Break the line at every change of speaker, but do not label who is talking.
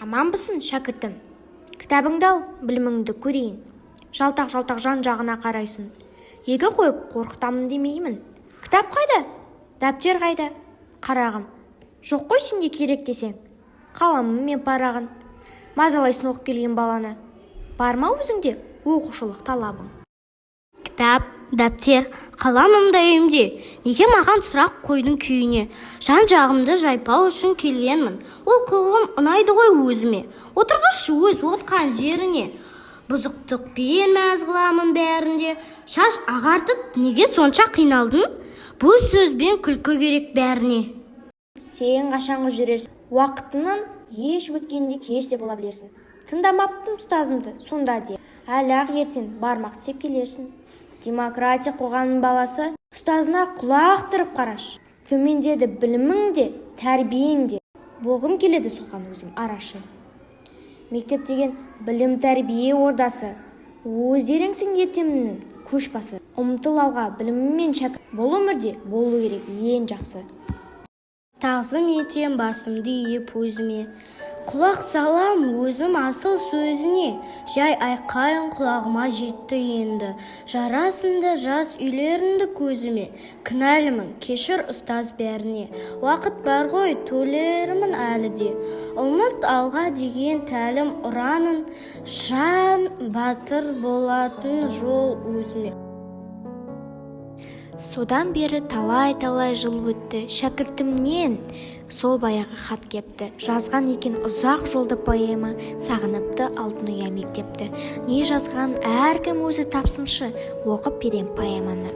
Аманбысың, шәкіртім? Кітабыңды ал, біліміңді көрейін. Жалтақ-жалтақ жан-жағына қарайсың. Егі қойып қорқытамын демеймін. Кітап қайда? Дәптер қайда? Қарағым, жоқ қой сенде керек десең. Қаламым мен парағын. Мазалайсың оқып келген баланы. Бар ма өзіңде оқушылық талабың?
Кітап, дәптер, қаламым да үйімде. Неге маған сұрақ қойдың күйіне? Жан-жағымды жайпау үшін келгенмін. Ол қылығым ұнайды ғой өзіме. Отырғызшы өз отқан жеріне. Бұзықтықпен мәз қыламын бәрінде. Шаш ағартып, неге сонша қиналдың? Бұл сөзбен күлкі керек бәріне.
Сен қашанғы жүрерсің? Уақытынан еш өткенде кеш те бола білерсің. Тыңдамаппын ұстазымды, сонда де. Әлі-ақ ертең бармақ тісеп келерсің. Демократия қоғамның баласы ұстазына құлақ түріп қараш. Төмендеді білімің де, тәрбиең де. Болғым келеді соған өзім арашы. Мектеп деген білім тәрбие ордасы. Өздеріңсің ертеңнің көшбасы. Ұмтыл алға біліммен шәкірт. Бұл өмірде болу керек ең жақсы.
Тағзым етем басымды иіп өзіме. Құлақ салам өзім асыл сөзіне. Жай айқайын құлағыма жетті енді. Жарасында жас үйлерінді көзіме. Кінәлімін, кешір ұстаз бәріне. Уақыт бар ғой, төлерімін әлі де. Ұмыт алға деген тәлім ұранын. Жан батыр болатын жол өзіме.
Содан бері талай-талай жыл өтті. Шәкіртімнен сол баяғы хат кепті. Жазған екен ұзақ жолды поэма, сағыныпты алтын ұя мектепті. Не жазған әркім өзі тапсыншы, оқып берем поэманы.